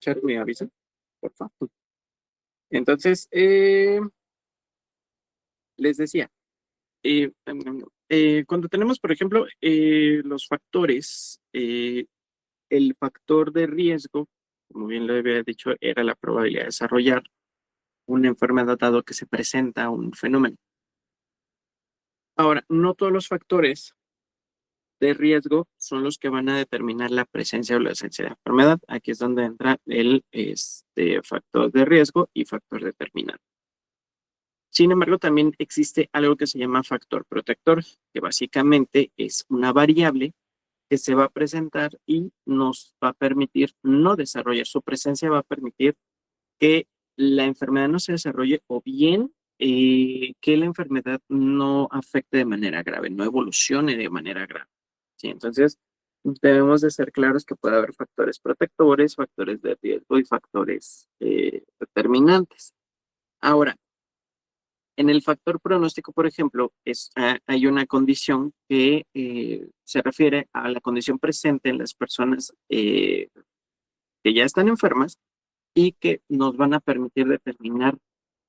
escuchar, me avisan, por favor. Entonces, les decía, cuando tenemos, por ejemplo, los factores, el factor de riesgo, como bien lo había dicho, era la probabilidad de desarrollar una enfermedad dado que se presenta un fenómeno. Ahora, no todos los factores de riesgo son los que van a determinar la presencia o la ausencia de la enfermedad. Aquí es donde entra el factor de riesgo y factor determinante. Sin embargo, también existe algo que se llama factor protector, que básicamente es una variable que se va a presentar y nos va a permitir no desarrollar. Su presencia va a permitir que la enfermedad no se desarrolle o bien que la enfermedad no afecte de manera grave, no evolucione de manera grave. ¿Sí? Entonces, debemos de ser claros que puede haber factores protectores, factores de riesgo y factores determinantes. Ahora, en el factor pronóstico, por ejemplo, hay una condición que se refiere a la condición presente en las personas que ya están enfermas y que nos van a permitir determinar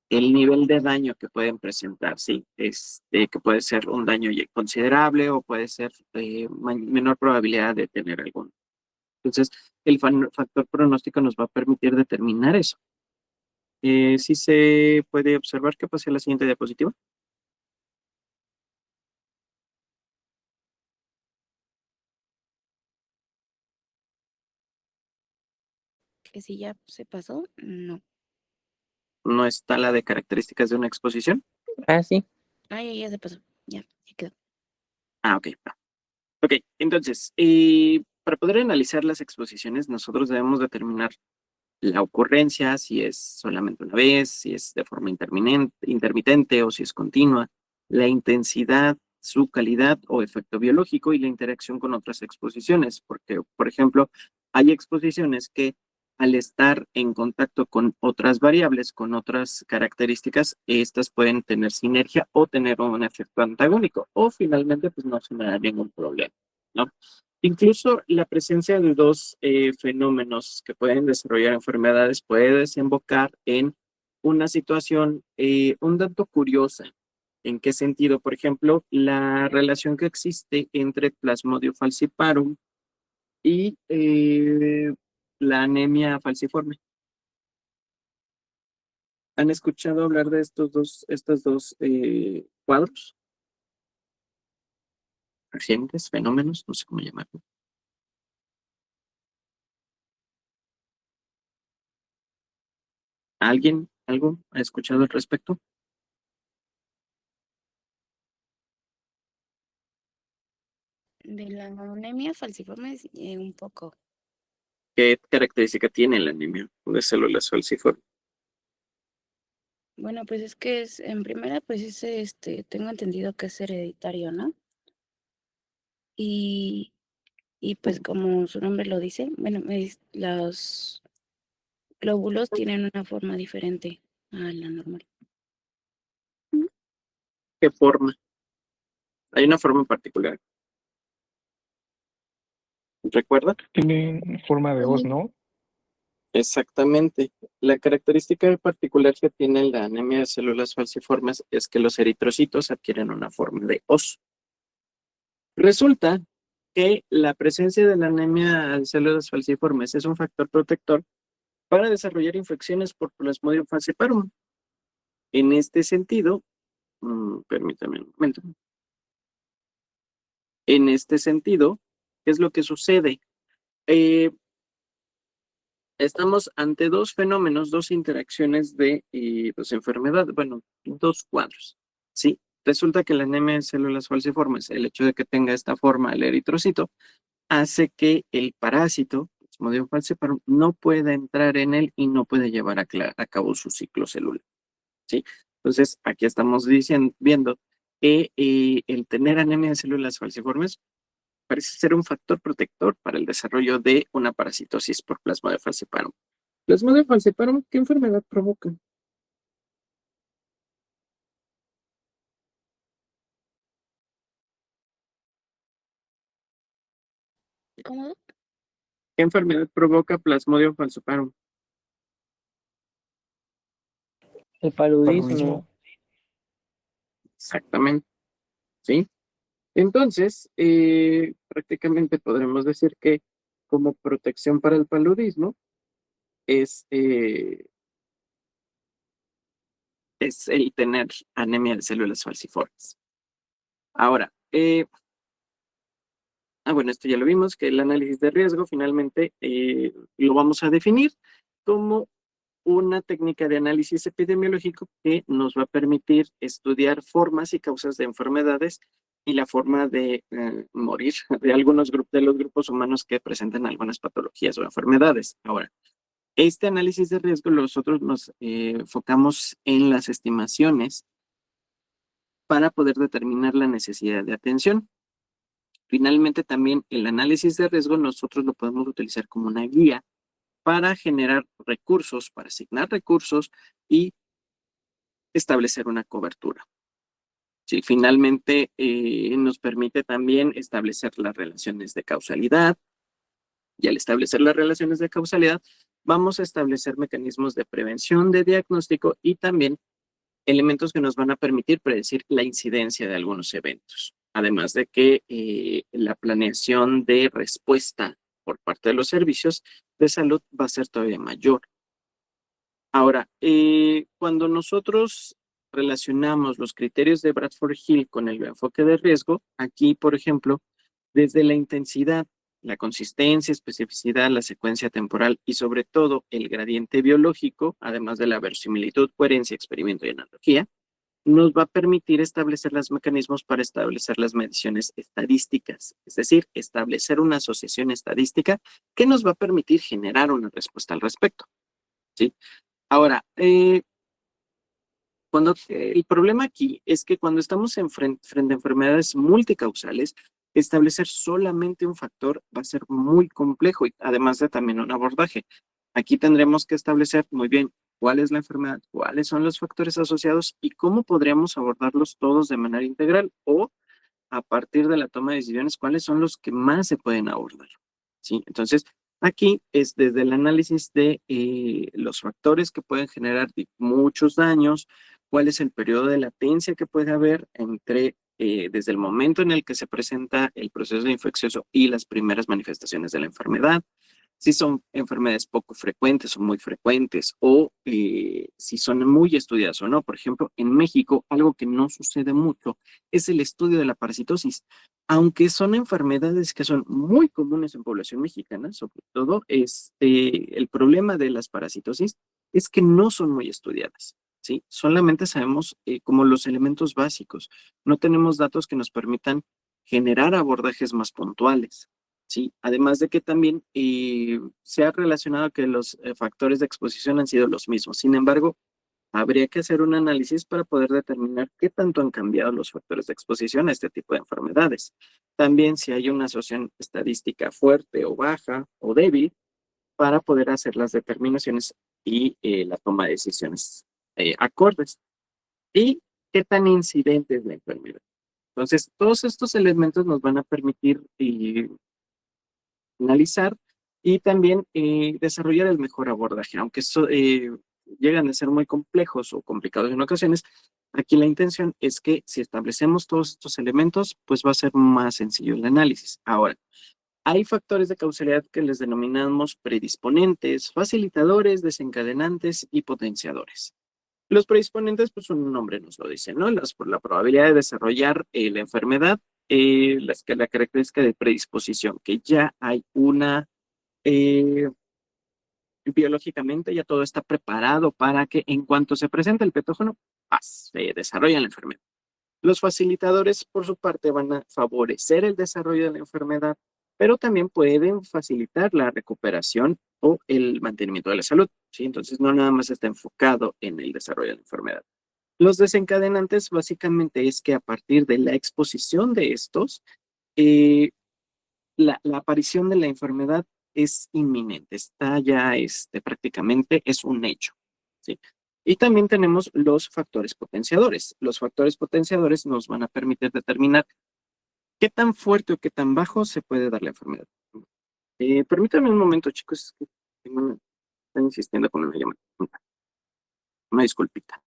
el nivel de daño que pueden presentar, ¿sí? Que puede ser un daño ya considerable o puede ser menor probabilidad de tener alguno. Entonces, el factor pronóstico nos va a permitir determinar eso. Sí se puede observar que pase la siguiente diapositiva. Que si ya se pasó, no. No está la de características de una exposición. Ah, sí. Ah, ya se pasó. Ya quedó. Ah, ok. Ok, entonces, para poder analizar las exposiciones, nosotros debemos determinar la ocurrencia, si es solamente una vez, si es de forma intermitente o si es continua, la intensidad, su calidad o efecto biológico y la interacción con otras exposiciones, porque, por ejemplo, hay exposiciones que al estar en contacto con otras variables, con otras características, estas pueden tener sinergia o tener un efecto antagónico, o finalmente, pues no generar ningún problema, ¿no? Incluso la presencia de dos fenómenos que pueden desarrollar enfermedades puede desembocar en una situación un tanto curiosa. ¿En qué sentido? Por ejemplo, la relación que existe entre Plasmodium falciparum y la anemia falciforme. ¿Han escuchado hablar de estos dos cuadros? Recientes, fenómenos, no sé cómo llamarlo. ¿Alguien, algo ha escuchado al respecto? De la anemia falciforme, un poco. ¿Qué característica tiene la anemia de células falciformes? Bueno, pues es que es, en primera, pues tengo entendido que es hereditario, ¿no? Y, y pues como su nombre lo dice, bueno, los glóbulos tienen una forma diferente a la normal. ¿Qué forma? Hay una forma en particular. ¿Recuerda? Tienen forma de hoz, ¿no? Exactamente. La característica particular que tiene la anemia de células falciformes es que los eritrocitos adquieren una forma de hoz. Resulta que la presencia de la anemia de células falciformes es un factor protector para desarrollar infecciones por Plasmodium falciparum. En este sentido, permítame un momento. En este sentido, ¿qué es lo que sucede? Estamos ante dos fenómenos, dos interacciones de enfermedad, bueno, dos cuadros, ¿sí? Resulta que la anemia de células falciformes, el hecho de que tenga esta forma, el eritrocito, hace que el parásito, Plasmodium falciparum, no pueda entrar en él y no puede llevar a cabo su ciclo celular, ¿sí? Entonces, aquí estamos viendo que el tener anemia de células falciformes parece ser un factor protector para el desarrollo de una parasitosis por Plasmodium falciparum. Plasmodium falciparum, ¿qué enfermedad provoca? ¿Cómo? ¿Qué enfermedad provoca Plasmodium falciparum? El paludismo. Paludismo. Exactamente, ¿sí? Entonces, prácticamente podremos decir que como protección para el paludismo es, es el tener anemia de células falciformes. Ahora, bueno, esto ya lo vimos, que el análisis de riesgo finalmente lo vamos a definir como una técnica de análisis epidemiológico que nos va a permitir estudiar formas y causas de enfermedades y la forma de morir de algunos grupos, de los grupos humanos que presentan algunas patologías o enfermedades. Ahora, este análisis de riesgo nosotros nos enfocamos en las estimaciones para poder determinar la necesidad de atención. Finalmente, también el análisis de riesgo nosotros lo podemos utilizar como una guía para generar recursos, para asignar recursos y establecer una cobertura. Sí, finalmente nos permite también establecer las relaciones de causalidad, y al establecer las relaciones de causalidad vamos a establecer mecanismos de prevención, de diagnóstico y también elementos que nos van a permitir predecir la incidencia de algunos eventos. Además de que la planeación de respuesta por parte de los servicios de salud va a ser todavía mayor. Ahora, cuando nosotros relacionamos los criterios de Bradford Hill con el enfoque de riesgo, aquí, por ejemplo, desde la intensidad, la consistencia, especificidad, la secuencia temporal y sobre todo el gradiente biológico, además de la verosimilitud, coherencia, experimento y analogía, nos va a permitir establecer los mecanismos para establecer las mediciones estadísticas, es decir, establecer una asociación estadística que nos va a permitir generar una respuesta al respecto, ¿sí? Ahora, el problema aquí es que cuando estamos frente a enfermedades multicausales, establecer solamente un factor va a ser muy complejo y además de también un abordaje. Aquí tendremos que establecer muy bien cuál es la enfermedad, cuáles son los factores asociados y cómo podríamos abordarlos todos de manera integral o a partir de la toma de decisiones, cuáles son los que más se pueden abordar. ¿Sí? Entonces, aquí es desde el análisis de los factores que pueden generar muchos daños, cuál es el periodo de latencia que puede haber entre desde el momento en el que se presenta el proceso infeccioso y las primeras manifestaciones de la enfermedad, si son enfermedades poco frecuentes o muy frecuentes, o si son muy estudiadas o no. Por ejemplo, en México, algo que no sucede mucho es el estudio de la parasitosis. Aunque son enfermedades que son muy comunes en población mexicana, sobre todo, el problema de las parasitosis es que no son muy estudiadas, ¿sí? Solamente sabemos como los elementos básicos. No tenemos datos que nos permitan generar abordajes más puntuales. Sí, además de que también se ha relacionado que los factores de exposición han sido los mismos. Sin embargo, habría que hacer un análisis para poder determinar qué tanto han cambiado los factores de exposición a este tipo de enfermedades. También si hay una asociación estadística fuerte o baja o débil para poder hacer las determinaciones y la toma de decisiones acordes. Y qué tan incidente es la enfermedad. Entonces, todos estos elementos nos van a permitir analizar y también desarrollar el mejor abordaje. Aunque llegan a ser muy complejos o complicados en ocasiones, aquí la intención es que si establecemos todos estos elementos, pues va a ser más sencillo el análisis. Ahora, hay factores de causalidad que les denominamos predisponentes, facilitadores, desencadenantes y potenciadores. Los predisponentes, pues un nombre nos lo dice, ¿no? Por la probabilidad de desarrollar la enfermedad, la característica de predisposición, que ya hay una, biológicamente ya todo está preparado para que en cuanto se presente el patógeno, se desarrolla la enfermedad. Los facilitadores, por su parte, van a favorecer el desarrollo de la enfermedad, pero también pueden facilitar la recuperación o el mantenimiento de la salud, ¿sí? Entonces, no nada más está enfocado en el desarrollo de la enfermedad. Los desencadenantes básicamente es que a partir de la exposición de estos, la aparición de la enfermedad es inminente, está ya prácticamente es un hecho, ¿sí? Y también tenemos los factores potenciadores. Los factores potenciadores nos van a permitir determinar qué tan fuerte o qué tan bajo se puede dar la enfermedad. Permítanme un momento, chicos, están insistiendo con una llamada. Una disculpita.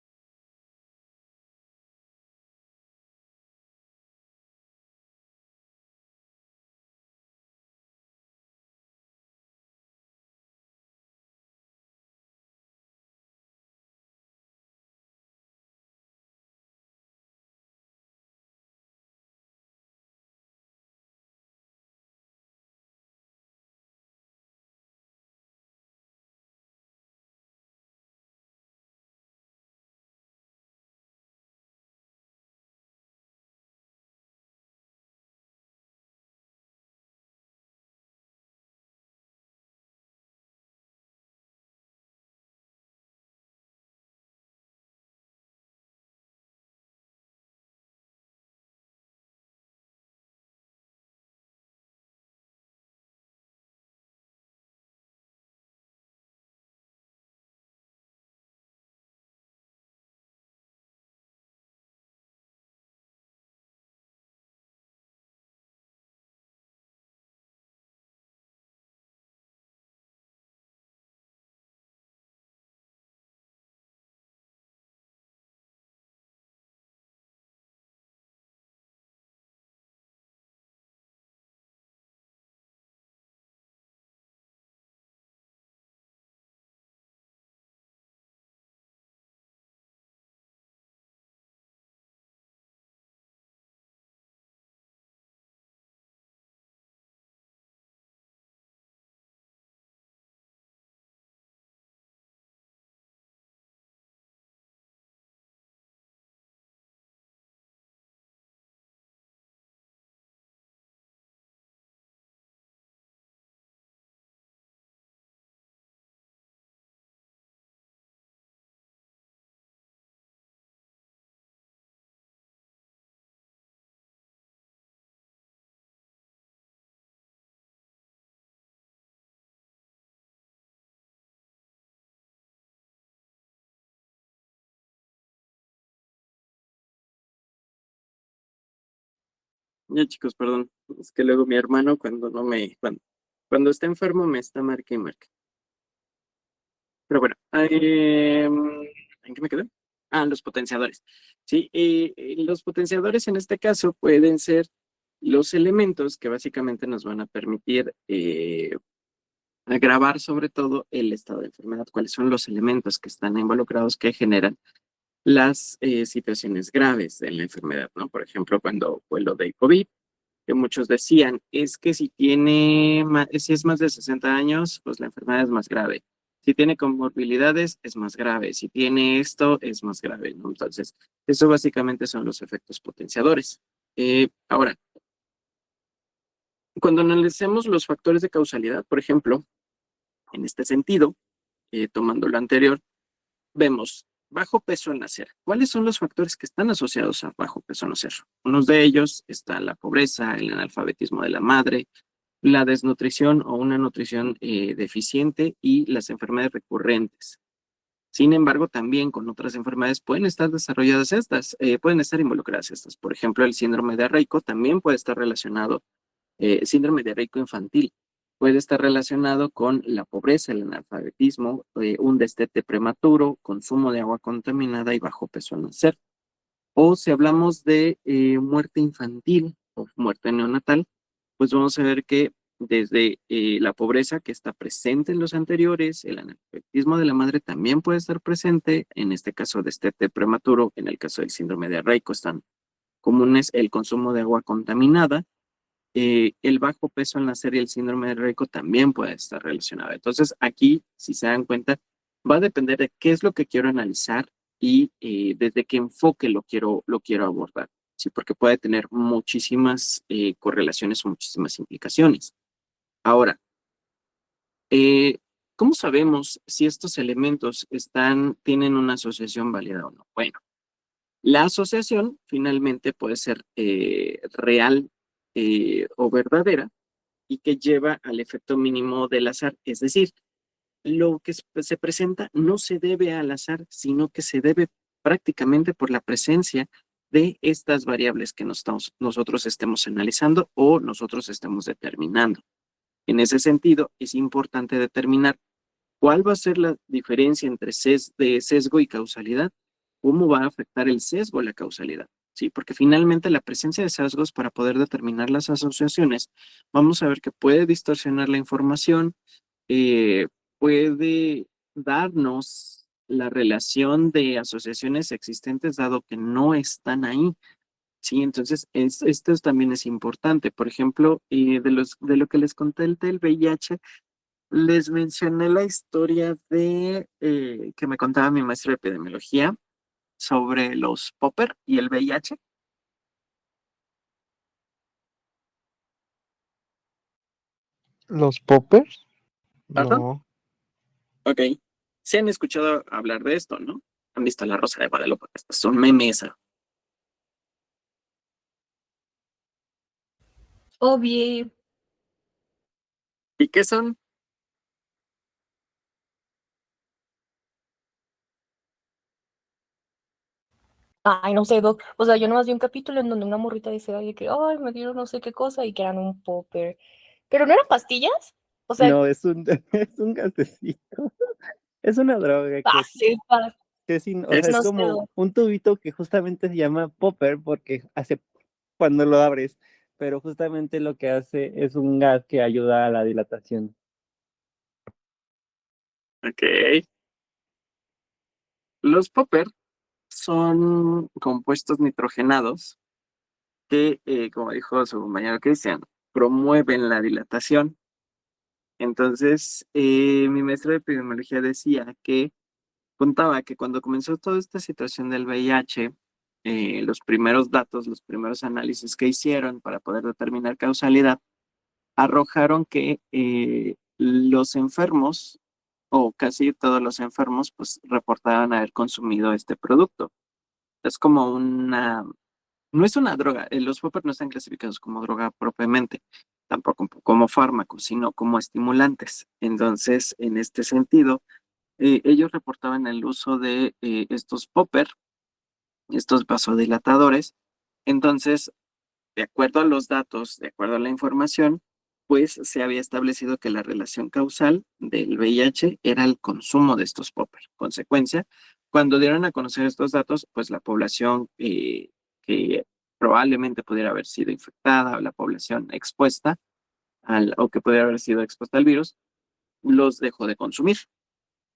Ya, chicos, perdón. Es que luego mi hermano cuando no me, cuando está enfermo me está marque y marque. Pero bueno, ¿en qué me quedé? Ah, los potenciadores. Sí, los potenciadores en este caso pueden ser los elementos que básicamente nos van a permitir agravar sobre todo el estado de enfermedad. ¿Cuáles son los elementos que están involucrados que generan las situaciones graves de la enfermedad, ¿no? Por ejemplo, cuando fue lo de COVID, que muchos decían, es que si es más de 60 años, pues la enfermedad es más grave. Si tiene comorbilidades, es más grave. Si tiene esto, es más grave, ¿no? Entonces, eso básicamente son los efectos potenciadores. Ahora, cuando analicemos los factores de causalidad, por ejemplo, en este sentido, tomando lo anterior, vemos bajo peso al nacer. ¿Cuáles son los factores que están asociados a bajo peso al nacer? Unos de ellos está la pobreza, el analfabetismo de la madre, la desnutrición o una nutrición deficiente y las enfermedades recurrentes. Sin embargo, también con otras enfermedades pueden estar desarrolladas estas, pueden estar involucradas estas. Por ejemplo, el síndrome diarreico también puede estar relacionado, síndrome diarreico infantil, puede estar relacionado con la pobreza, el analfabetismo, un destete prematuro, consumo de agua contaminada y bajo peso al nacer. O si hablamos de muerte infantil o muerte neonatal, pues vamos a ver que desde la pobreza que está presente en los anteriores, el analfabetismo de la madre también puede estar presente, en este caso destete prematuro, en el caso del síndrome diarreico están comunes el consumo de agua contaminada, el bajo peso al nacer y el síndrome diarreico también puede estar relacionado. Entonces aquí, si se dan cuenta, va a depender de qué es lo que quiero analizar y desde qué enfoque lo quiero abordar. Sí, porque puede tener muchísimas correlaciones o muchísimas implicaciones. Ahora, eh, ¿cómo sabemos si estos elementos tienen una asociación válida o no? Bueno, la asociación finalmente puede ser real o verdadera y que lleva al efecto mínimo del azar. Es decir, lo que se presenta no se debe al azar, sino que se debe prácticamente por la presencia de estas variables que nosotros estemos analizando o nosotros estemos determinando. En ese sentido, es importante determinar cuál va a ser la diferencia entre sesgo y causalidad, cómo va a afectar el sesgo a la causalidad. Sí, porque finalmente la presencia de sesgos para poder determinar las asociaciones, vamos a ver que puede distorsionar la información, eh, puede darnos la relación de asociaciones existentes dado que no están ahí. Sí, entonces esto también es importante. Por ejemplo, de lo que les conté del VIH, les mencioné la historia que me contaba mi maestro de epidemiología sobre los popper y el VIH. ¿Los poppers? ¿Perdón? No. Ok. Se han escuchado hablar de esto, ¿no? Han visto La Rosa de Guadalupe. Estas son memes. Obvio. ¿Y qué son? Ay, no sé, Doc. O sea, yo nomás vi un capítulo en donde una morrita decía de que, ay, me dieron no sé qué cosa y que eran un popper. Pero no eran pastillas. O sea, No, es un, es un gasecito. Es una droga sepa, o sea, es no sé, como Doc. un tubito que justamente se llama popper porque hace cuando lo abres, pero justamente lo que hace es un gas que ayuda a la dilatación. Ok. Los popper son compuestos nitrogenados que, como dijo su compañero Cristian, promueven la dilatación. Entonces, mi maestro de epidemiología decía que contaba que cuando comenzó toda esta situación del VIH, los primeros datos, los primeros análisis que hicieron para poder determinar causalidad, arrojaron que los enfermos, o casi todos los enfermos, pues reportaban haber consumido este producto. Es como no es una droga, los poppers no están clasificados como droga propiamente, tampoco como fármacos, sino como estimulantes. Entonces, en este sentido, ellos reportaban el uso de estos popper, estos vasodilatadores. Entonces, de acuerdo a los datos, de acuerdo a la información, pues se había establecido que la relación causal del VIH era el consumo de estos poppers. Consecuencia, cuando dieron a conocer estos datos, pues la población que probablemente pudiera haber sido infectada o la población expuesta o que pudiera haber sido expuesta al virus, los dejó de consumir,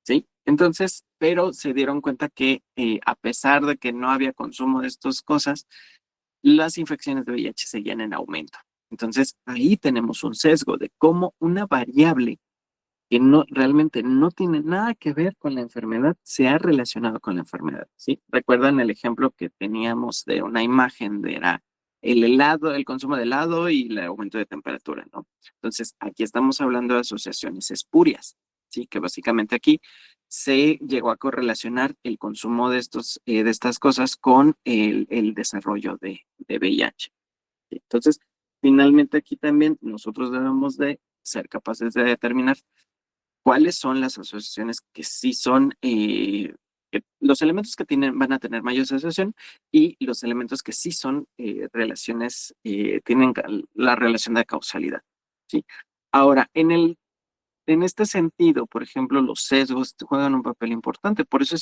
¿sí? Entonces, pero se dieron cuenta que a pesar de que no había consumo de estas cosas, las infecciones de VIH seguían en aumento. Entonces, ahí tenemos un sesgo de cómo una variable que realmente no tiene nada que ver con la enfermedad se ha relacionado con la enfermedad, ¿sí? ¿Recuerdan el ejemplo que teníamos de una imagen de era el helado, el consumo de helado y el aumento de temperatura, ¿no? Entonces, aquí estamos hablando de asociaciones espurias, ¿sí? Que básicamente aquí se llegó a correlacionar el consumo de estas cosas con el desarrollo de VIH. ¿Sí? Entonces, finalmente aquí también nosotros debemos de ser capaces de determinar cuáles son las asociaciones que sí son, los elementos que van a tener mayor asociación y los elementos que sí son relaciones, tienen la relación de causalidad, ¿sí? Ahora, en este sentido, por ejemplo, los sesgos juegan un papel importante, por eso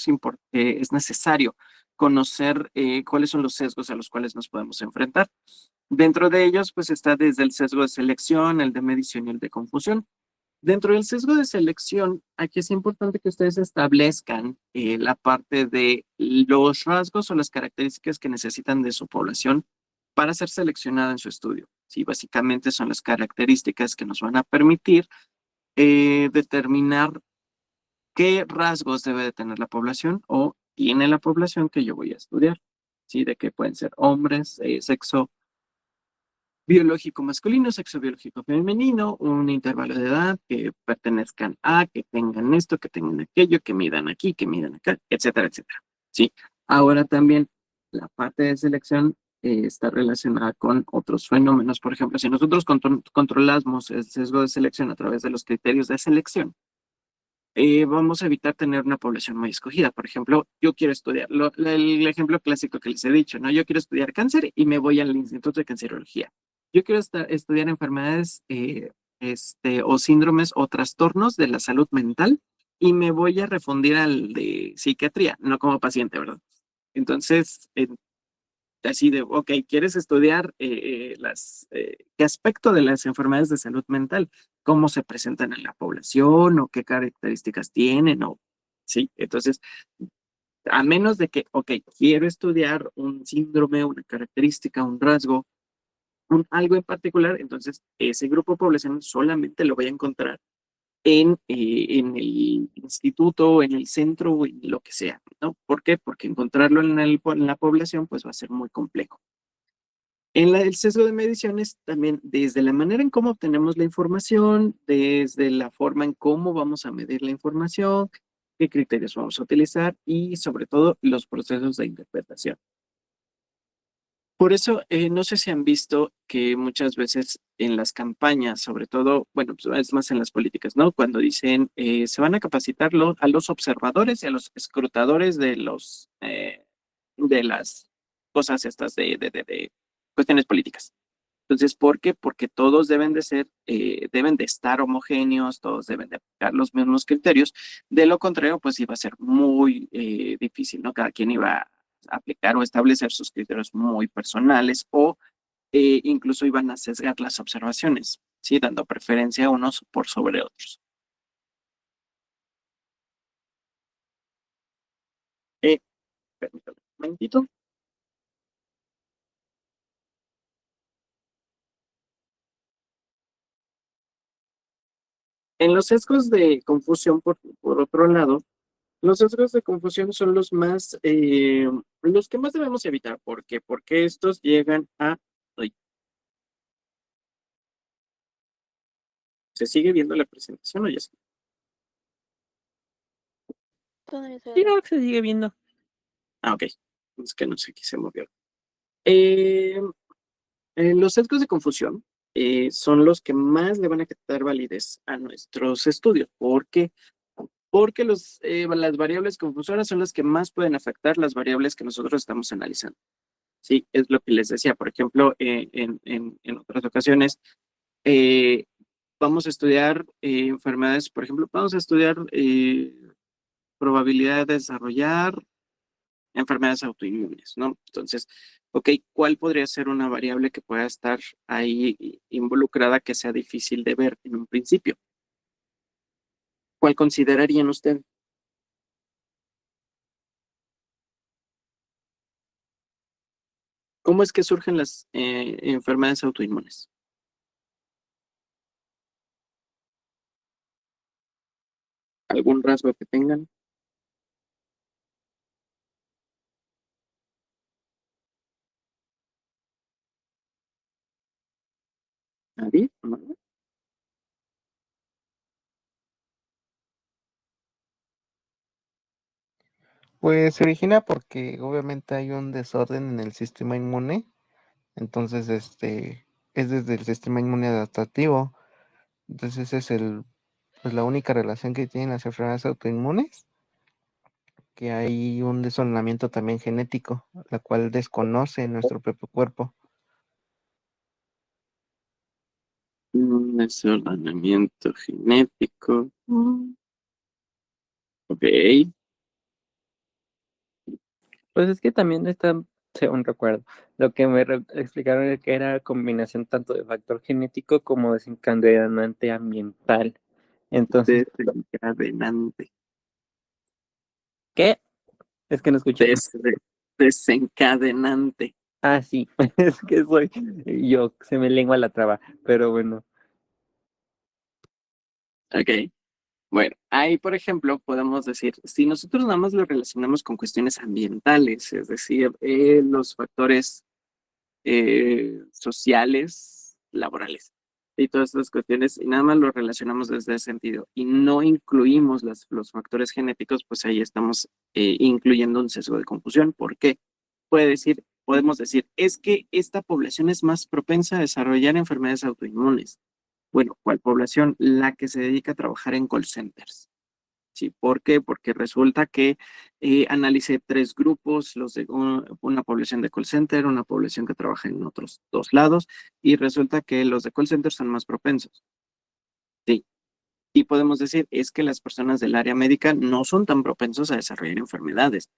es necesario conocer cuáles son los sesgos a los cuales nos podemos enfrentar. Dentro de ellos, pues está desde el sesgo de selección, el de medición y el de confusión. Dentro del sesgo de selección, aquí es importante que ustedes establezcan la parte de los rasgos o las características que necesitan de su población para ser seleccionada en su estudio. Sí, básicamente son las características que nos van a permitir determinar qué rasgos debe de tener la población o tiene la población que yo voy a estudiar. Sí, de que pueden ser hombres, sexo biológico masculino, sexo biológico femenino, un intervalo de edad, que pertenezcan a, que tengan esto, que tengan aquello, que midan aquí, que midan acá, etcétera, etcétera. ¿Sí? Ahora también la parte de selección está relacionada con otros fenómenos. Por ejemplo, si nosotros controlamos el sesgo de selección a través de los criterios de selección, vamos a evitar tener una población muy escogida. Por ejemplo, yo quiero estudiar, el ejemplo clásico que les he dicho, ¿no? Yo quiero estudiar cáncer y me voy al Instituto de Cancerología. Yo quiero estudiar enfermedades o síndromes o trastornos de la salud mental y me voy a refundir al de psiquiatría, no como paciente, ¿verdad? Entonces, así de, ok, ¿quieres estudiar qué aspecto de las enfermedades de salud mental? ¿Cómo se presentan en la población o qué características tienen? ¿Sí? Entonces, a menos de que, ok, quiero estudiar un síndrome, una característica, un rasgo, algo en particular, entonces ese grupo poblacional solamente lo voy a encontrar en el instituto, en el centro o en lo que sea, ¿no? ¿Por qué? Porque encontrarlo en la población pues va a ser muy complejo. El sesgo de mediciones también desde la manera en cómo obtenemos la información, desde la forma en cómo vamos a medir la información, qué criterios vamos a utilizar y sobre todo los procesos de interpretación. Por eso, no sé si han visto que muchas veces en las campañas, sobre todo, bueno, pues es más en las políticas, ¿no? Cuando dicen, se van a capacitar a los observadores y a los escrutadores de las cosas estas de cuestiones políticas. Entonces, ¿por qué? Porque todos deben de ser, deben de estar homogéneos, todos deben de aplicar los mismos criterios. De lo contrario, pues iba a ser muy difícil, ¿no? Cada quien iba a aplicar o establecer sus criterios muy personales o incluso iban a sesgar las observaciones, ¿sí? Dando preferencia a unos por sobre otros. Permítame un momentito. En los sesgos de confusión, por otro lado, los sesgos de confusión son los que más debemos evitar. ¿Por qué? Porque estos llegan a... Ay, ¿se sigue viendo la presentación o ya está? Todavía se Sí, ve. no, que se sigue viendo. Ah, ok. Es que no sé qué se movió. Los sesgos de confusión son los que más le van a quitar validez a nuestros estudios. ¿Por qué? Porque las variables confusoras son las que más pueden afectar las variables que nosotros estamos analizando. Sí, es lo que les decía. Por ejemplo, en otras ocasiones, vamos a estudiar enfermedades, por ejemplo, vamos a estudiar probabilidad de desarrollar enfermedades autoinmunes, ¿no? Entonces, ok, ¿cuál podría ser una variable que pueda estar ahí involucrada que sea difícil de ver en un principio? ¿Cuál considerarían ustedes? ¿Cómo es que surgen las enfermedades autoinmunes? ¿Algún rasgo que tengan? ¿Nadie? ¿No? Pues se origina porque obviamente hay un desorden en el sistema inmune, entonces es desde el sistema inmune adaptativo. Entonces pues la única relación que tienen las enfermedades autoinmunes, que hay un desordenamiento también genético, la cual desconoce nuestro propio cuerpo. Un desordenamiento genético. Ok. Pues es que también está, según recuerdo, lo que me explicaron es que era combinación tanto de factor genético como desencadenante ambiental. Entonces, Desencadenante. ¿qué? Es que no escuché. Desencadenante. Ah, sí, es que soy yo, se me lengua la traba, pero bueno. Ok. Bueno, ahí, por ejemplo, podemos decir, si nosotros nada más lo relacionamos con cuestiones ambientales, es decir, los factores sociales, laborales y todas estas cuestiones, y nada más lo relacionamos desde ese sentido, y no incluimos los factores genéticos, pues ahí estamos incluyendo un sesgo de confusión. ¿Por qué? Podemos decir, es que esta población es más propensa a desarrollar enfermedades autoinmunes. Bueno, ¿cuál población? La que se dedica a trabajar en call centers. Sí, ¿por qué? Porque resulta que analicé 3 grupos, los de una población de call center, una población que trabaja en otros 2 lados, y resulta que los de call center son más propensos. Sí, y podemos decir, es que las personas del área médica no son tan propensos a desarrollar enfermedades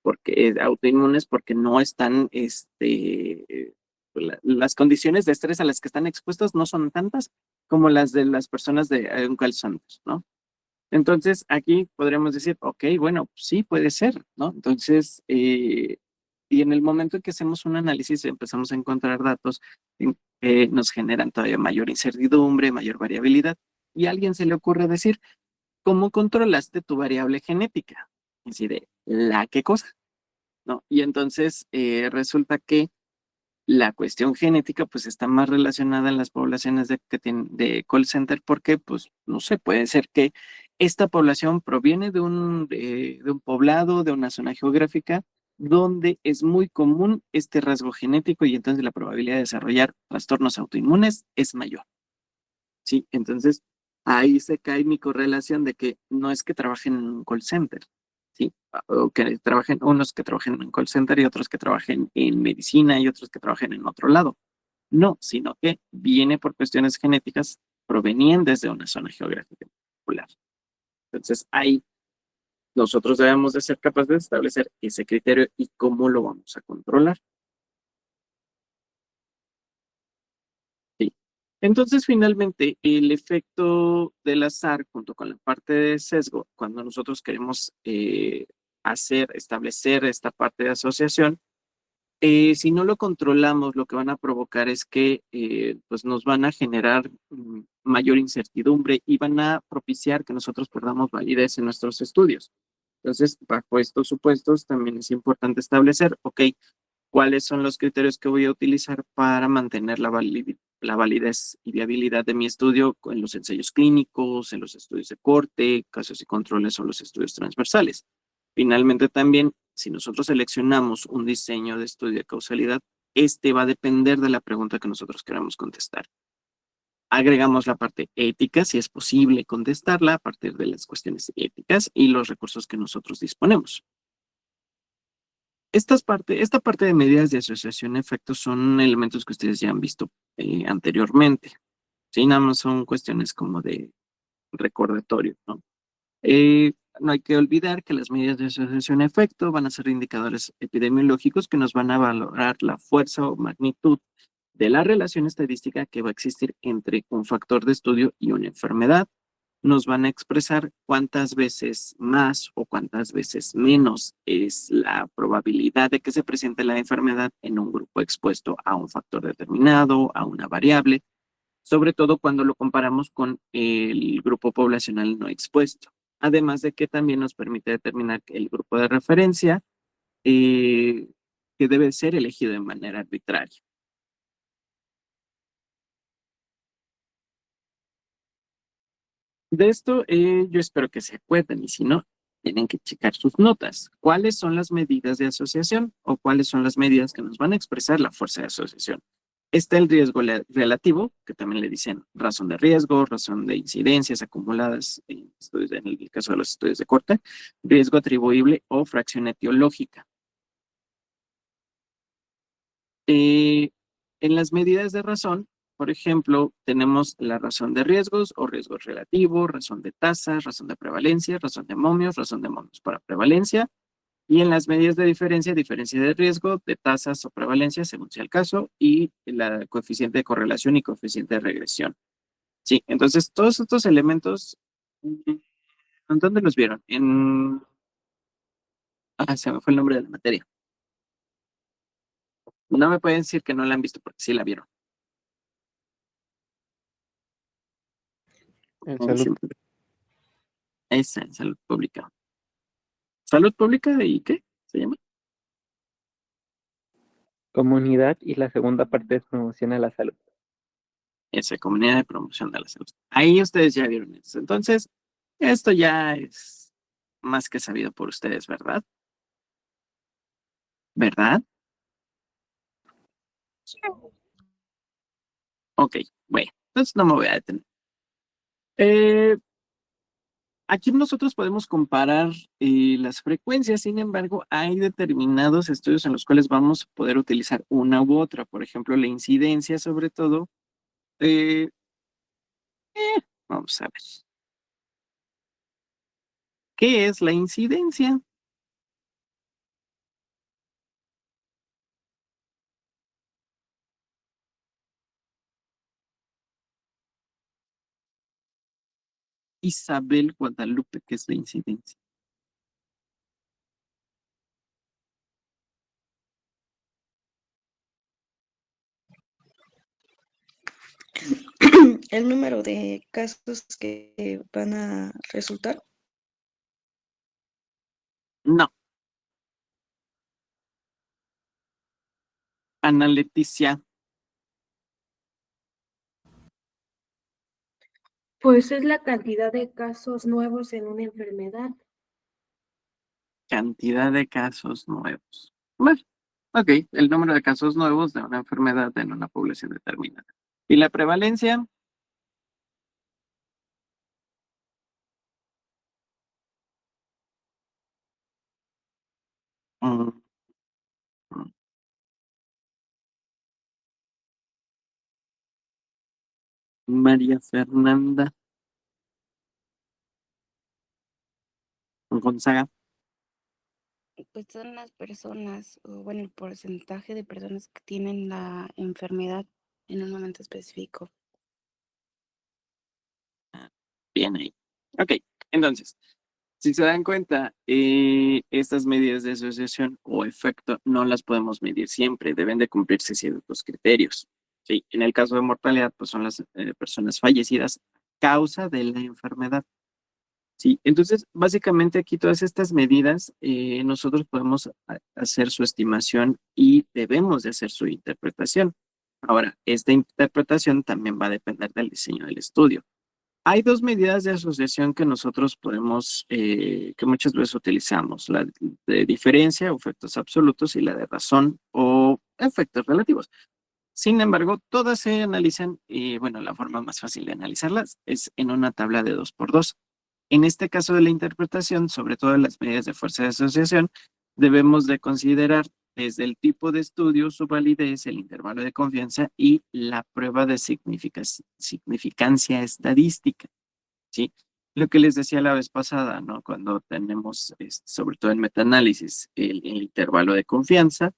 porque autoinmunes porque no están, las condiciones de estrés a las que están expuestos no son tantas como las de las personas de un call center, ¿no? Entonces, aquí podríamos decir, ok, bueno, sí puede ser, ¿no? Entonces, y en el momento en que hacemos un análisis, empezamos a encontrar datos que nos generan todavía mayor incertidumbre, mayor variabilidad, y a alguien se le ocurre decir, ¿cómo controlaste tu variable genética? Es decir, ¿la qué cosa? ¿No? Y entonces resulta que la cuestión genética pues está más relacionada en las poblaciones de call center porque pues no sé, puede ser que esta población proviene de un poblado, de una zona geográfica donde es muy común este rasgo genético y entonces la probabilidad de desarrollar trastornos autoinmunes es mayor. Sí, entonces ahí se cae mi correlación de que no es que trabajen en un call center, ¿sí? O que trabajen, unos que trabajen en call center y otros que trabajen en medicina y otros que trabajen en otro lado. No, sino que viene por cuestiones genéticas provenientes de una zona geográfica particular. Entonces ahí nosotros debemos de ser capaces de establecer ese criterio y cómo lo vamos a controlar. Sí. Entonces, finalmente, el efecto del azar junto con la parte de sesgo, cuando nosotros queremos establecer esta parte de asociación, si no lo controlamos, lo que van a provocar es que pues nos van a generar mayor incertidumbre y van a propiciar que nosotros perdamos validez en nuestros estudios. Entonces, bajo estos supuestos, también es importante establecer, ok, cuáles son los criterios que voy a utilizar para mantener la validez y viabilidad de mi estudio en los ensayos clínicos, en los estudios de corte, casos y controles o los estudios transversales. Finalmente también, si nosotros seleccionamos un diseño de estudio de causalidad, este va a depender de la pregunta que nosotros queramos contestar. Agregamos la parte ética, si es posible contestarla a partir de las cuestiones éticas y los recursos que nosotros disponemos. esta parte de medidas de asociación de efectos son elementos que ustedes ya han visto anteriormente. Sí, nada más son cuestiones como de recordatorio, ¿no? No hay que olvidar que las medidas de asociación de efecto van a ser indicadores epidemiológicos que nos van a valorar la fuerza o magnitud de la relación estadística que va a existir entre un factor de estudio y una enfermedad. Nos van a expresar cuántas veces más o cuántas veces menos es la probabilidad de que se presente la enfermedad en un grupo expuesto a un factor determinado, a una variable, sobre todo cuando lo comparamos con el grupo poblacional no expuesto. Además de que también nos permite determinar que el grupo de referencia que debe ser elegido de manera arbitraria. De esto yo espero que se acuerden y si no, tienen que checar sus notas. ¿Cuáles son las medidas de asociación o cuáles son las medidas que nos van a expresar la fuerza de asociación? Está el riesgo relativo, que también le dicen razón de riesgo, razón de incidencias acumuladas en el caso de los estudios de corte, riesgo atribuible o fracción etiológica. En las medidas de razón, por ejemplo, tenemos la razón de riesgos o riesgo relativo, razón de tasas, razón de prevalencia, razón de momios para prevalencia. Y en las medidas de diferencia de riesgo, de tasas o prevalencia, según sea el caso, y la coeficiente de correlación y coeficiente de regresión. Sí, entonces todos estos elementos, ¿en dónde los vieron? Se me fue el nombre de la materia. No me pueden decir que no la han visto porque sí la vieron. En salud. Esa, en salud pública. ¿Salud pública y qué se llama? Comunidad, y la segunda parte es promoción a la salud. Esa, comunidad de promoción de la salud. Ahí ustedes ya vieron eso. Entonces, esto ya es más que sabido por ustedes, ¿verdad? ¿Verdad? Ok, bueno, entonces no me voy a detener. Aquí nosotros podemos comparar las frecuencias, sin embargo, hay determinados estudios en los cuales vamos a poder utilizar una u otra. Por ejemplo, la incidencia, sobre todo. Vamos a ver. ¿Qué es la incidencia? Isabel Guadalupe, ¿qué es la incidencia? El número de casos que van a resultar. No. Ana Leticia. Pues es la cantidad de casos nuevos en una enfermedad. Cantidad de casos nuevos. Bueno, ok, el número de casos nuevos de una enfermedad en una población determinada. ¿Y la prevalencia? Mm, mm. María Fernanda Gonzaga. Pues son las personas, o bueno, el porcentaje de personas que tienen la enfermedad en un momento específico. Bien ahí. Ok, entonces, si se dan cuenta, estas medidas de asociación o efecto no las podemos medir siempre, deben de cumplirse ciertos criterios. Sí, en el caso de mortalidad, pues son las personas fallecidas a causa de la enfermedad. Sí, entonces, básicamente aquí todas estas medidas, nosotros podemos hacer su estimación y debemos de hacer su interpretación. Ahora, esta interpretación también va a depender del diseño del estudio. Hay dos medidas de asociación que nosotros podemos, que muchas veces utilizamos, la de diferencia o efectos absolutos y la de razón o efectos relativos. Sin embargo, todas se analizan y bueno, la forma más fácil de analizarlas es en una tabla de 2x2. En este caso de la interpretación, sobre todo en las medidas de fuerza de asociación, debemos de considerar desde el tipo de estudio, su validez, el intervalo de confianza y la prueba de significancia estadística, ¿sí? Lo que les decía la vez pasada, ¿no? Cuando tenemos, sobre todo en metaanálisis, el intervalo de confianza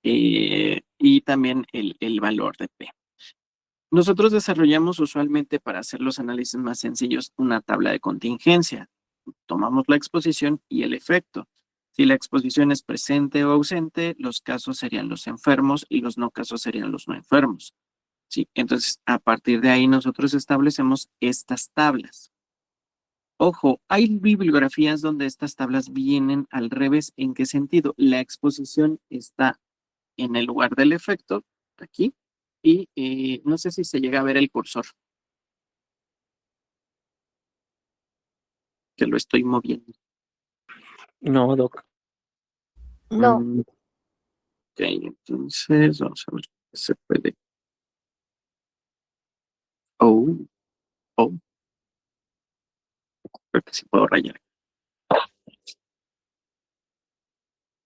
y también el valor de P. Nosotros desarrollamos usualmente para hacer los análisis más sencillos una tabla de contingencia. Tomamos la exposición y el efecto. Si la exposición es presente o ausente, los casos serían los enfermos y los no casos serían los no enfermos. ¿Sí? Entonces, a partir de ahí nosotros establecemos estas tablas. Ojo, hay bibliografías donde estas tablas vienen al revés. ¿En qué sentido? La exposición está en el lugar del efecto, aquí, y no sé si se llega a ver el cursor, que lo estoy moviendo. No, Doc. No, Ok, entonces vamos a ver qué se puede. Oh, creo que sí puedo rayar.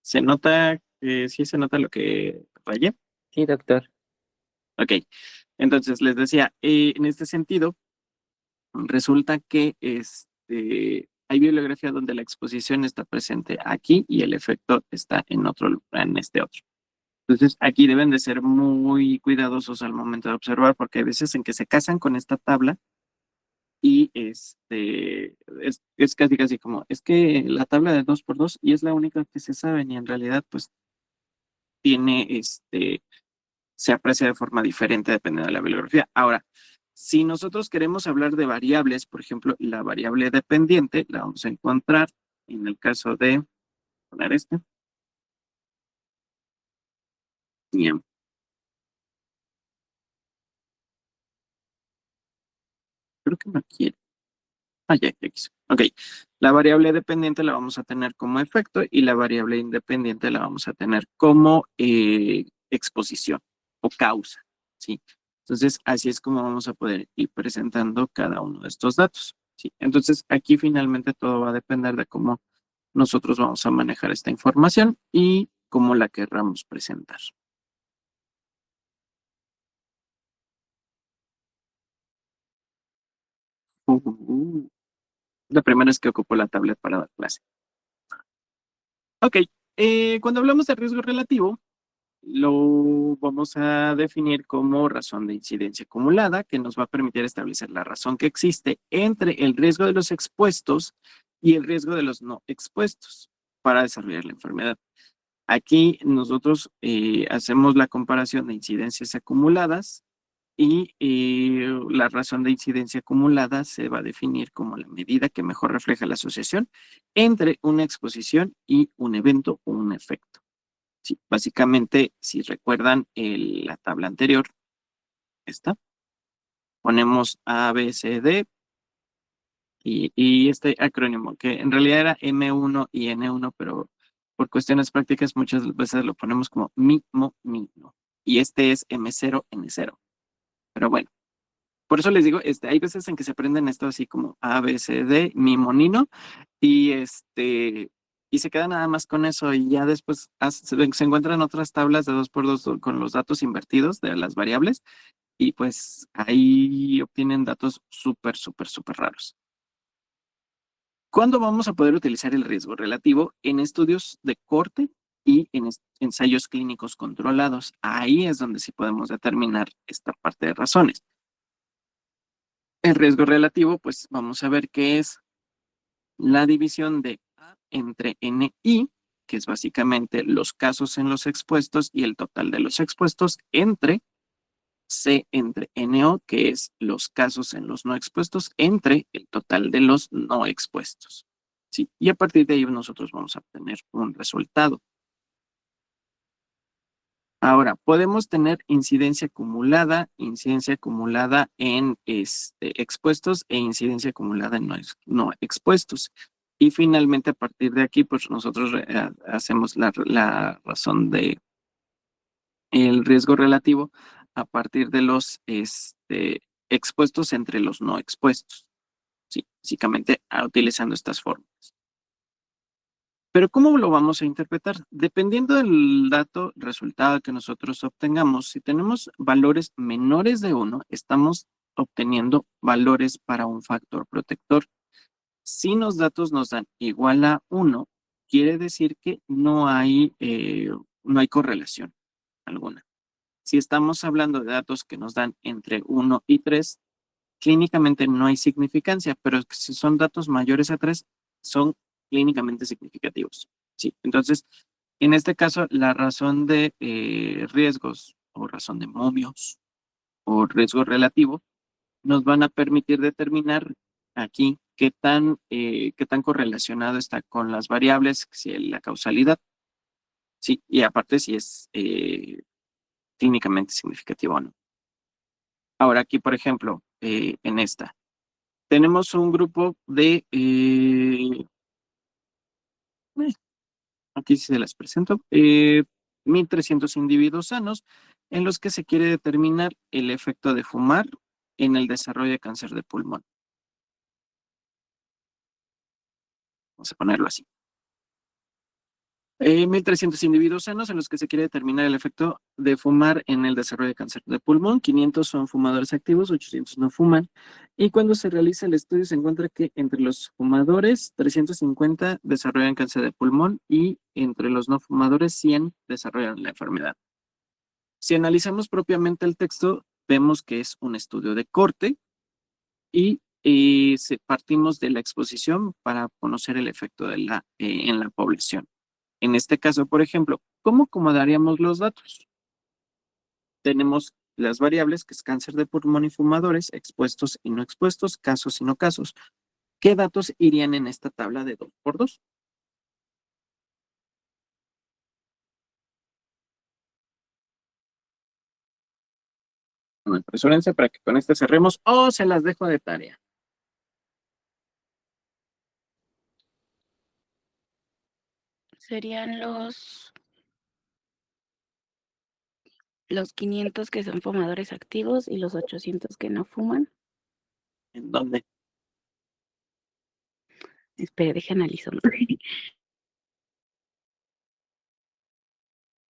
¿Se nota? Sí se nota lo que rayé. Sí, doctor. Ok, entonces les decía, en este sentido, resulta que hay bibliografía donde la exposición está presente aquí y el efecto está en otro lugar, en este otro. Entonces, aquí deben de ser muy cuidadosos al momento de observar, porque hay veces en que se casan con esta tabla y es casi como, es que la tabla de 2x2 y es la única que se sabe, y en realidad, pues, tiene, se aprecia de forma diferente dependiendo de la bibliografía. Ahora, si nosotros queremos hablar de variables, por ejemplo, la variable dependiente, la vamos a encontrar en el caso de, poner Bien. Creo que no quiere. Ya quiso. Ok, la variable dependiente la vamos a tener como efecto y la variable independiente la vamos a tener como exposición o causa, ¿sí? Entonces, así es como vamos a poder ir presentando cada uno de estos datos, ¿sí? Entonces, aquí finalmente todo va a depender de cómo nosotros vamos a manejar esta información y cómo la querramos presentar. La primera es que ocupo la tablet para dar clase. Ok, cuando hablamos de riesgo relativo, lo vamos a definir como razón de incidencia acumulada, que nos va a permitir establecer la razón que existe entre el riesgo de los expuestos y el riesgo de los no expuestos para desarrollar la enfermedad. Aquí nosotros hacemos la comparación de incidencias acumuladas y la razón de incidencia acumulada se va a definir como la medida que mejor refleja la asociación entre una exposición y un evento o un efecto. Sí, básicamente, si recuerdan la tabla anterior, esta, ponemos A, B, C, D y este acrónimo, que en realidad era M1 y N1, pero por cuestiones prácticas muchas veces lo ponemos como mi, mo, mi, no. Y este es M0, N0. Pero bueno, por eso les digo, hay veces en que se aprenden esto así como A, B, C, D, mi, mo, ni, no, y y se queda nada más con eso y ya después se encuentran otras tablas de 2x2 con los datos invertidos de las variables y pues ahí obtienen datos súper raros. ¿Cuándo vamos a poder utilizar el riesgo relativo? En estudios de corte y en ensayos clínicos controlados. Ahí es donde sí podemos determinar esta parte de razones. El riesgo relativo, pues vamos a ver qué es la división de A entre NI, que es básicamente los casos en los expuestos y el total de los expuestos, entre C entre NO, que es los casos en los no expuestos, entre el total de los no expuestos. ¿Sí? Y a partir de ahí nosotros vamos a obtener un resultado. Ahora, podemos tener incidencia acumulada en expuestos e incidencia acumulada en no expuestos. Y finalmente, a partir de aquí, pues nosotros hacemos la razón de el riesgo relativo a partir de los expuestos entre los no expuestos. Sí, básicamente utilizando estas formas. Pero ¿cómo lo vamos a interpretar? Dependiendo del dato, resultado que nosotros obtengamos, si tenemos valores menores de 1, estamos obteniendo valores para un factor protector. Si los datos nos dan igual a 1, quiere decir que no hay correlación alguna. Si estamos hablando de datos que nos dan entre 1 y 3, clínicamente no hay significancia, pero si son datos mayores a 3, son clínicamente significativos. Sí, entonces, en este caso, la razón de riesgos o razón de momios o riesgo relativo nos van a permitir determinar aquí qué tan correlacionado está con las variables, si la causalidad, sí, y aparte si es clínicamente significativo o no. Ahora aquí, por ejemplo, en esta, tenemos un grupo de, aquí se las presento, 1.300 individuos sanos en los que se quiere determinar el efecto de fumar en el desarrollo de cáncer de pulmón. Vamos a ponerlo así. 1.300 individuos sanos en los que se quiere determinar el efecto de fumar en el desarrollo de cáncer de pulmón. 500 son fumadores activos, 800 no fuman. Y cuando se realiza el estudio se encuentra que entre los fumadores, 350 desarrollan cáncer de pulmón y entre los no fumadores, 100 desarrollan la enfermedad. Si analizamos propiamente el texto, vemos que es un estudio de corte y partimos de la exposición para conocer el efecto en la población. En este caso, por ejemplo, ¿cómo acomodaríamos los datos? Tenemos las variables, que es cáncer de pulmón y fumadores, expuestos y no expuestos, casos y no casos. ¿Qué datos irían en esta tabla de 2×2? Bueno, apresúrense para que con este cerremos o se las dejo de tarea. Serían los 500 que son fumadores activos y los 800 que no fuman. ¿En dónde? Espera, deja analizo.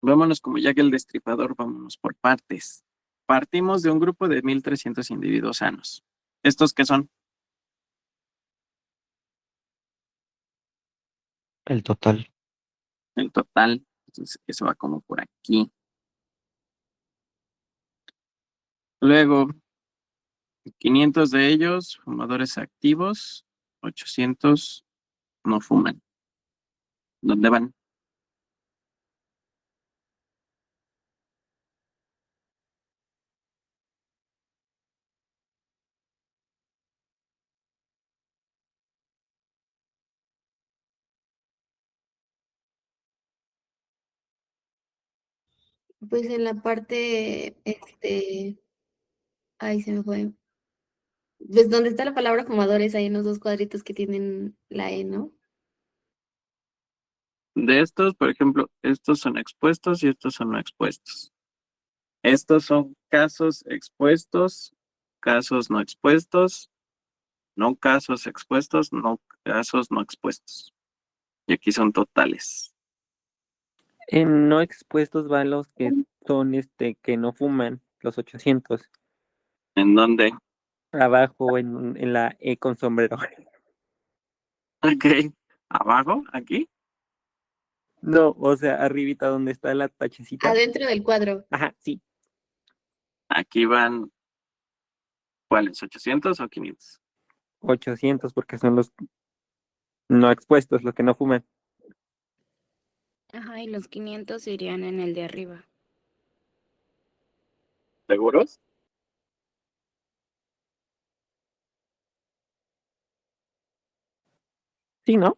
Vámonos como Jack el Destripador, vámonos por partes. Partimos de un grupo de 1.300 individuos sanos. ¿Estos qué son? El total. El total. Entonces, eso va como por aquí. Luego, 500 de ellos, fumadores activos, 800 no fuman. ¿Dónde van? Pues en la parte, ay, se me fue. Pues donde está la palabra fumadores, hay unos dos cuadritos que tienen la E, ¿no? De estos, por ejemplo, estos son expuestos y estos son no expuestos. Estos son casos expuestos, casos no expuestos, no casos expuestos, no casos no expuestos. Y aquí son totales. En no expuestos van los que son que no fuman, los 800. ¿En dónde? Abajo en la E con sombrero. Ok. ¿Abajo? ¿Aquí? No, o sea, arribita donde está la tachecita. Adentro del cuadro. Ajá, sí. Aquí van, ¿cuáles? ¿800 o 500? 800 porque son los no expuestos, los que no fuman. Ajá, y los 500 irían en el de arriba. ¿Seguros? Sí, ¿no?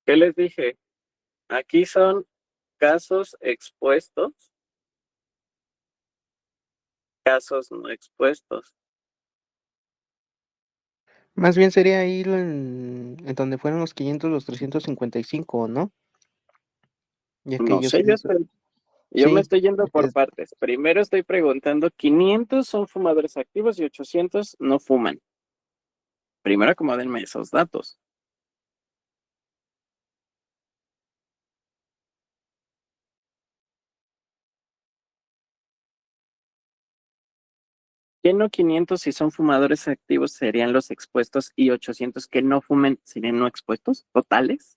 ¿Qué les dije? Aquí son casos expuestos, casos no expuestos. Más bien sería ahí en donde fueron los 500, los 355, ¿no? Ya que No ellos sé, yo me sí, estoy yendo porque por partes. Primero estoy preguntando, 500 son fumadores activos y 800 no fuman. Primero acomódenme esos datos. ¿Qué no 500 si son fumadores activos serían los expuestos y 800 que no fumen serían no expuestos totales?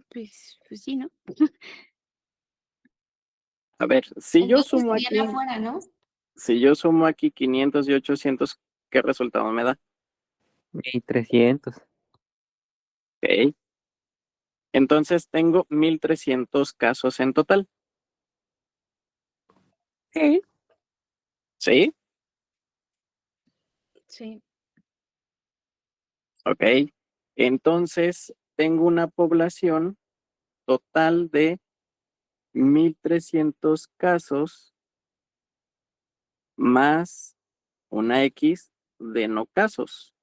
Pues sí, ¿no? A ver, si yo Entonces sumo serían aquí, afuera, ¿no? si yo sumo aquí 500 y 800, ¿qué resultado me da? Y 300. Ok. Entonces tengo 1300 casos en total. Sí. ¿Sí? Sí. Ok. Entonces tengo una población total de 1300 casos más una X de no casos.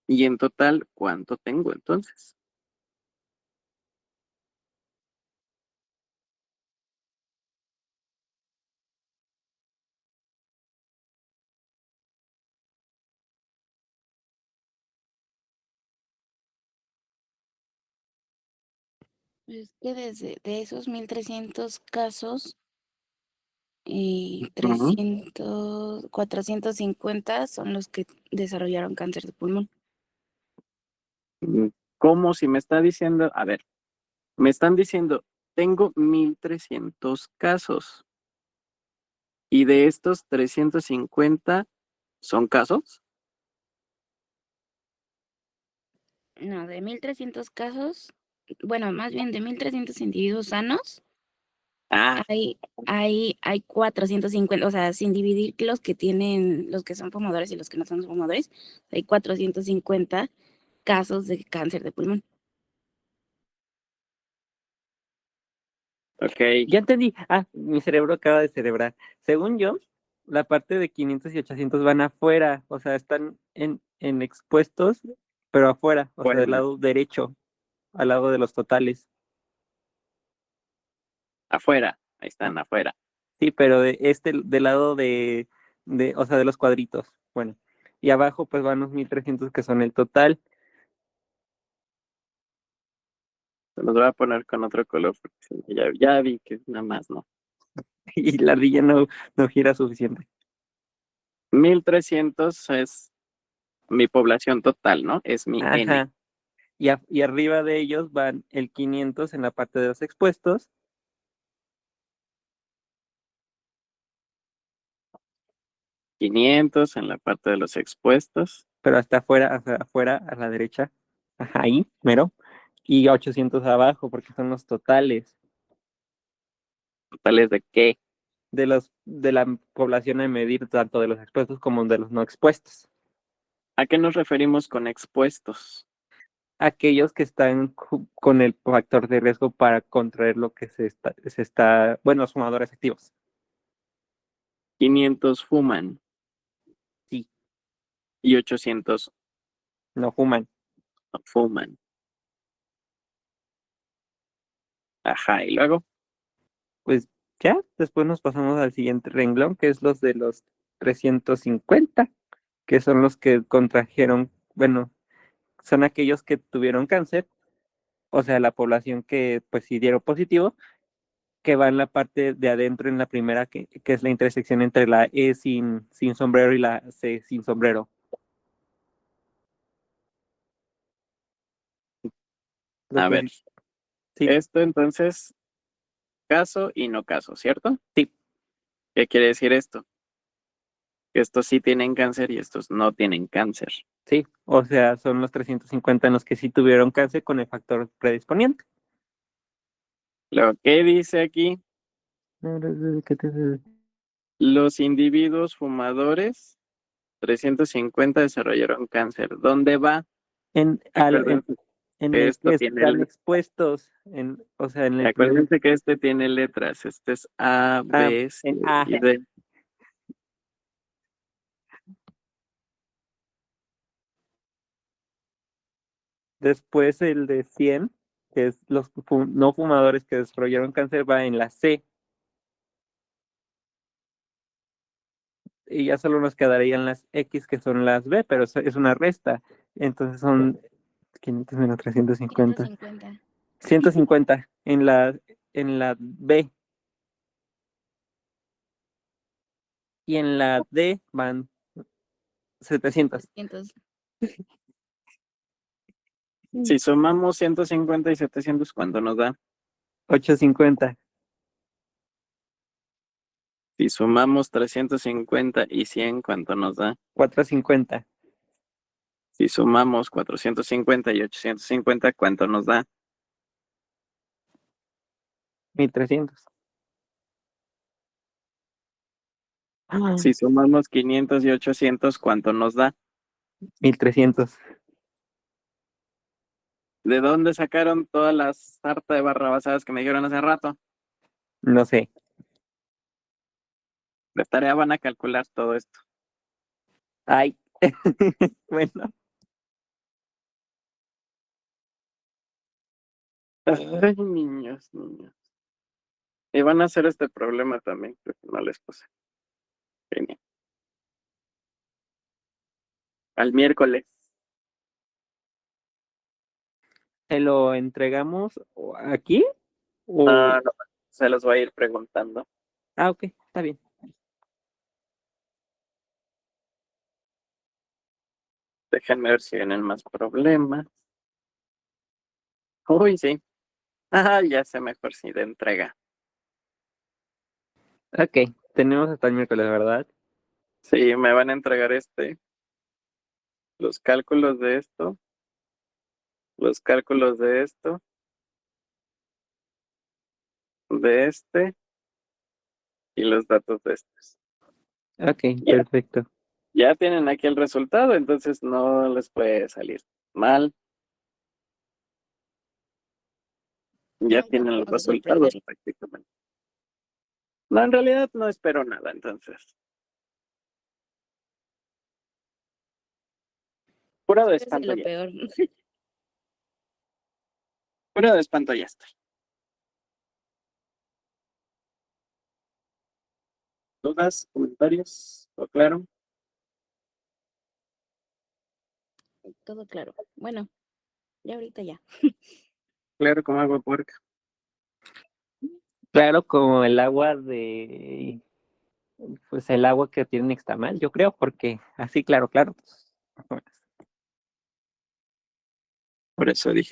Y en total, ¿cuánto tengo entonces? Es que de esos 1300 casos, Ujú. 450 son los que desarrollaron cáncer de pulmón. ¿Cómo si me está diciendo, a ver, me están diciendo, tengo 1300 casos y de estos 350 son casos? No, de 1300 casos, bueno, más bien de 1300 individuos sanos, Ah, hay 450, o sea, sin dividir los que tienen, los que son fumadores y los que no son fumadores, hay 450 casos de cáncer de pulmón. ok. Ya entendí. Ah, mi cerebro acaba de cerebrar. Según yo, la parte de 500 y 800 van afuera, o sea, están en expuestos, pero afuera, o sea, del Bueno, lado derecho, al lado de los totales. afuera, ahí Ah, están afuera. sí, pero del lado o sea, de los cuadritos. Bueno, y abajo pues van los 1300 que son el total. Se los voy a poner con otro color porque ya vi que nada más, ¿no? Y la ardilla no gira suficiente. 1300 es mi población total, ¿no? Es mi N. Ajá. Y arriba de ellos van el 500 en la parte de los expuestos. 500 en la parte de los expuestos. Pero hasta afuera, a la derecha, ajá, ahí, mero, y 800 abajo, porque son los totales ¿Totales de qué? de la población a medir, tanto de los expuestos como de los no expuestos. ¿A qué nos referimos con expuestos? Aquellos que están con el factor de riesgo para contraer lo que bueno, los fumadores activos. 500 fuman Sí, y 800 no fuman. no fuman. Ajá, y luego, Pues ya, después nos pasamos al siguiente renglón, que es los de los 350, que son los que contrajeron, bueno, son aquellos que tuvieron cáncer, o sea, la población que pues sí dieron positivo, que va en la parte de adentro, en la primera, que es la intersección entre la E sin sombrero y la C sin sombrero. Los a ver, que sí, esto entonces, caso y no caso, ¿cierto? sí, ¿Qué quiere decir esto? Que estos sí tienen cáncer y estos no tienen cáncer. sí, o sea, son los 350 en los que sí tuvieron cáncer con el factor predisponiente. Lo que dice aquí, los individuos fumadores, 350 desarrollaron cáncer. ¿Dónde va? Acuérdense En que el que esto tiene, están expuestos, o sea, en el primer, acuérdense que este tiene letras. Este es A, B, C en A. y D. Después el de 100, que es los no fumadores que desarrollaron cáncer, va en la C. Y ya solo nos quedarían las X, que son las B, pero es una resta. Entonces son 500 menos 350. 150. 150 en la B. Y en la D van 700. 300. Si sumamos 150 y 700, ¿cuánto nos da? 850. Si sumamos 350 y 100, ¿cuánto nos da? 450. Si sumamos 450 y 850, ¿cuánto nos da? 1300. Si sumamos 500 y 800, ¿cuánto nos da? 1300. ¿De dónde sacaron todas las sarta de barrabasadas que me dijeron hace rato? No sé. De tarea van a calcular todo esto. Ay. Bueno. Ay, niños. Y van a hacer este problema también, creo que no les puse. Genial. Al miércoles. ¿Se lo entregamos aquí? No, se los voy a ir preguntando. Ah, ok, está bien. Déjenme ver si vienen más problemas. Uy, sí. Ya sé mejor si de entrega. Ok, tenemos hasta el miércoles, ¿verdad? Sí, me van a entregar los cálculos de esto, los cálculos de esto, de este y los datos de estos. Ok, Ya. perfecto. Ya tienen aquí el resultado, entonces no les puede salir mal. Ya Ay, no, tienen los vamos a resultados sorprender. prácticamente. No, en realidad no espero nada, entonces. Puro de Espérese espanto lo ya. peor. Puro de espanto ya estoy. ¿Dudas, comentarios? ¿Todo claro? Todo claro. Bueno, ya ahorita ya. Claro como agua puerca. Claro, como el agua de, pues el agua que tiene Nixtamal, yo creo, porque así, claro. Por eso dije.